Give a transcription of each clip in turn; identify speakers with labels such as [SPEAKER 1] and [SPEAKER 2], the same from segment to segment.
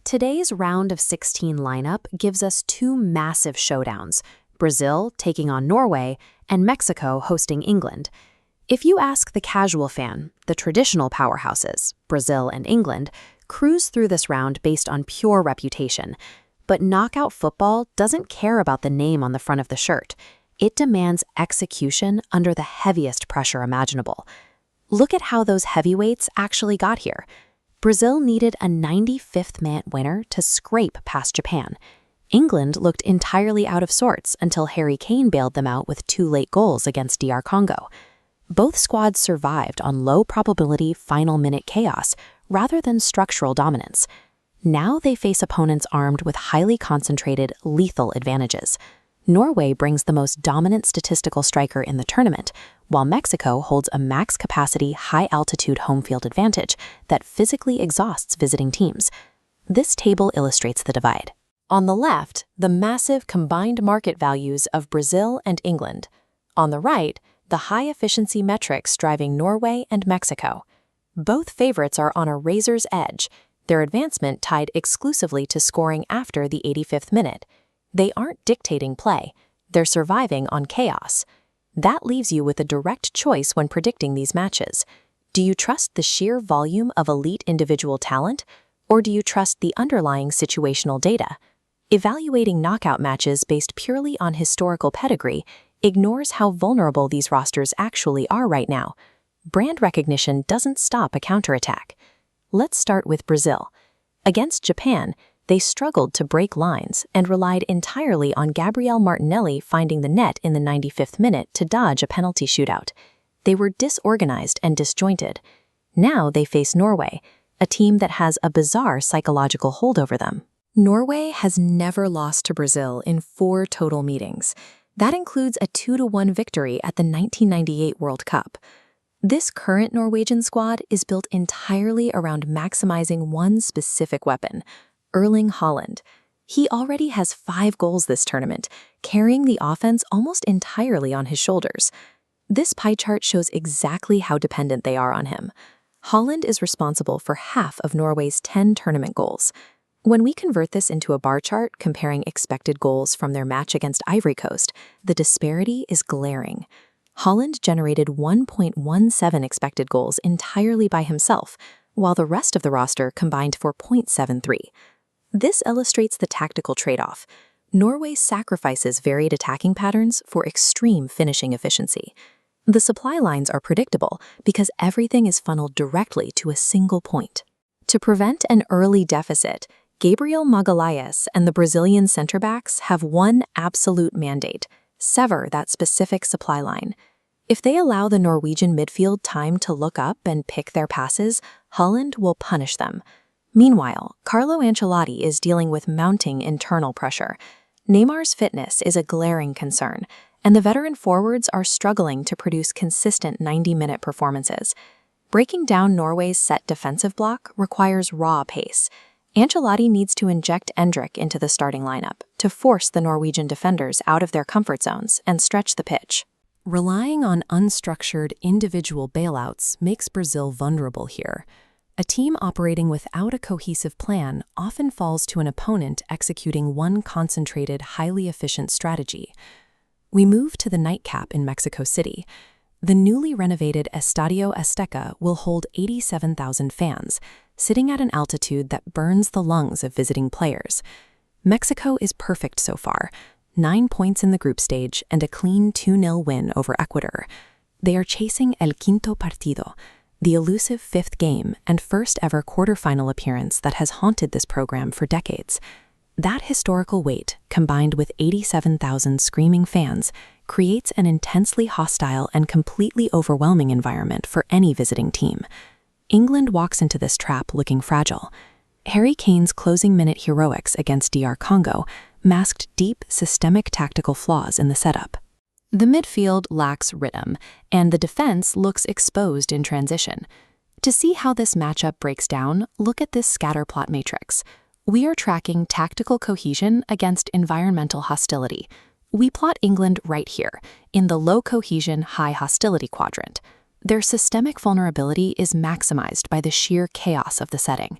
[SPEAKER 1] Today's round of 16 lineup gives us two massive showdowns, Brazil taking on Norway and Mexico hosting England. If you ask the casual fan, the traditional powerhouses, Brazil and England, cruise through this round based on pure reputation. But knockout football doesn't care about the name on the front of the shirt. It demands execution under the heaviest pressure imaginable. Look at how those heavyweights actually got here. Brazil needed a 95th-minute winner to scrape past Japan. England looked entirely out of sorts until Harry Kane bailed them out with two late goals against DR Congo. Both squads survived on low-probability final-minute chaos rather than structural dominance. Now they face opponents armed with highly concentrated, lethal advantages. Norway brings the most dominant statistical striker in the tournament, while Mexico holds a max-capacity, high-altitude home field advantage that physically exhausts visiting teams. This table illustrates the divide. On the left, the massive combined market values of Brazil and England. On the right, the high-efficiency metrics driving Norway and Mexico. Both favorites are on a razor's edge, their advancement tied exclusively to scoring after the 85th minute. They aren't dictating play, they're surviving on chaos. That leaves you with a direct choice when predicting these matches. Do you trust the sheer volume of elite individual talent, or do you trust the underlying situational data? Evaluating knockout matches based purely on historical pedigree ignores how vulnerable these rosters actually are right now. Brand recognition doesn't stop a counterattack. Let's start with Brazil. Against Japan, they struggled to break lines and relied entirely on Gabriel Martinelli finding the net in the 95th minute to dodge a penalty shootout. They were disorganized and disjointed. Now they face Norway, a team that has a bizarre psychological hold over them. Norway has never lost to Brazil in 4 total meetings. That includes a 2-1 victory at the 1998 World Cup. This current Norwegian squad is built entirely around maximizing one specific weapon, Erling Haaland. He already has 5 goals this tournament, carrying the offense almost entirely on his shoulders. This pie chart shows exactly how dependent they are on him. Haaland is responsible for half of Norway's 10 tournament goals. When we convert this into a bar chart comparing expected goals from their match against Ivory Coast, the disparity is glaring. Haaland generated 1.17 expected goals entirely by himself, while the rest of the roster combined for 0.73. This illustrates the tactical trade-off. Norway sacrifices varied attacking patterns for extreme finishing efficiency. The supply lines are predictable because everything is funneled directly to a single point. To prevent an early deficit, Gabriel Magalhães and the Brazilian center-backs have one absolute mandate: sever that specific supply line. If they allow the Norwegian midfield time to look up and pick their passes, Haaland will punish them. Meanwhile, Carlo Ancelotti is dealing with mounting internal pressure. Neymar's fitness is a glaring concern, and the veteran forwards are struggling to produce consistent 90-minute performances. Breaking down Norway's set defensive block requires raw pace. Ancelotti needs to inject Endrick into the starting lineup to force the Norwegian defenders out of their comfort zones and stretch the pitch. Relying on unstructured individual bailouts makes Brazil vulnerable here. A team operating without a cohesive plan often falls to an opponent executing one concentrated, highly efficient strategy. We move to the nightcap in Mexico City. The newly renovated Estadio Azteca will hold 87,000 fans, sitting at an altitude that burns the lungs of visiting players. Mexico is perfect so far, 9 points in the group stage and a clean 2-0 win over Ecuador. They are chasing El Quinto Partido, the elusive 5th game and first-ever quarterfinal appearance that has haunted this program for decades. That historical weight, combined with 87,000 screaming fans, creates an intensely hostile and completely overwhelming environment for any visiting team. England walks into this trap looking fragile. Harry Kane's closing minute heroics against DR Congo masked deep, systemic tactical flaws in the setup. The midfield lacks rhythm, and the defense looks exposed in transition. To see how this matchup breaks down, look at this scatterplot matrix. We are tracking tactical cohesion against environmental hostility. We plot England right here, in the low cohesion, high hostility quadrant. Their systemic vulnerability is maximized by the sheer chaos of the setting.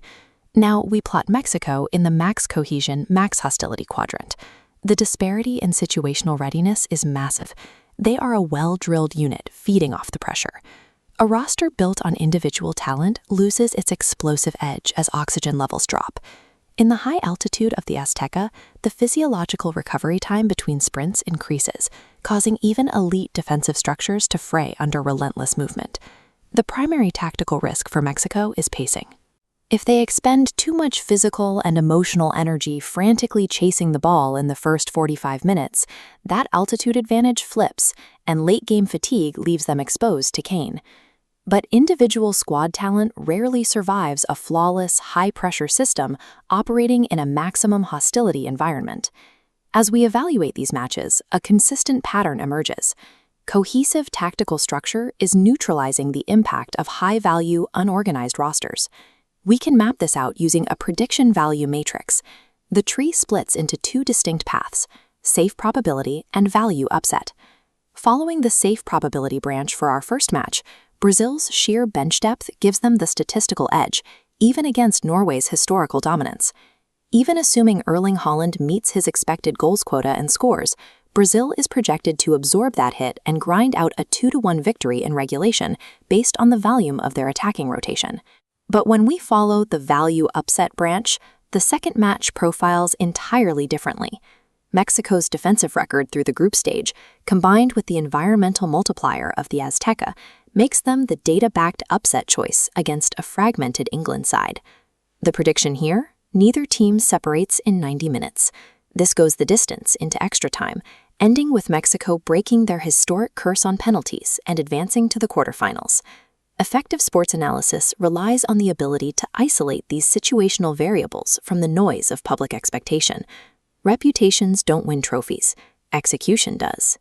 [SPEAKER 1] Now we plot Mexico in the max cohesion, max hostility quadrant. The disparity in situational readiness is massive. They are a well-drilled unit feeding off the pressure. A roster built on individual talent loses its explosive edge as oxygen levels drop. In the high altitude of the Azteca, the physiological recovery time between sprints increases, causing even elite defensive structures to fray under relentless movement. The primary tactical risk for Mexico is pacing. If they expend too much physical and emotional energy frantically chasing the ball in the first 45 minutes, that altitude advantage flips, and late-game fatigue leaves them exposed to Kane. But individual squad talent rarely survives a flawless, high-pressure system operating in a maximum hostility environment. As we evaluate these matches, a consistent pattern emerges. Cohesive tactical structure is neutralizing the impact of high-value, unorganized rosters. We can map this out using a prediction value matrix. The tree splits into two distinct paths: safe probability and value upset. Following the safe probability branch for our first match, Brazil's sheer bench depth gives them the statistical edge, even against Norway's historical dominance. Even assuming Erling Haaland meets his expected goals quota and scores, Brazil is projected to absorb that hit and grind out a 2-1 victory in regulation based on the volume of their attacking rotation. But when we follow the value upset branch, the second match profiles entirely differently. Mexico's defensive record through the group stage, combined with the environmental multiplier of the Azteca, makes them the data-backed upset choice against a fragmented England side. The prediction here? Neither team separates in 90 minutes. This goes the distance into extra time, ending with Mexico breaking their historic curse on penalties and advancing to the quarterfinals. Effective sports analysis relies on the ability to isolate these situational variables from the noise of public expectation. Reputations don't win trophies. Execution does.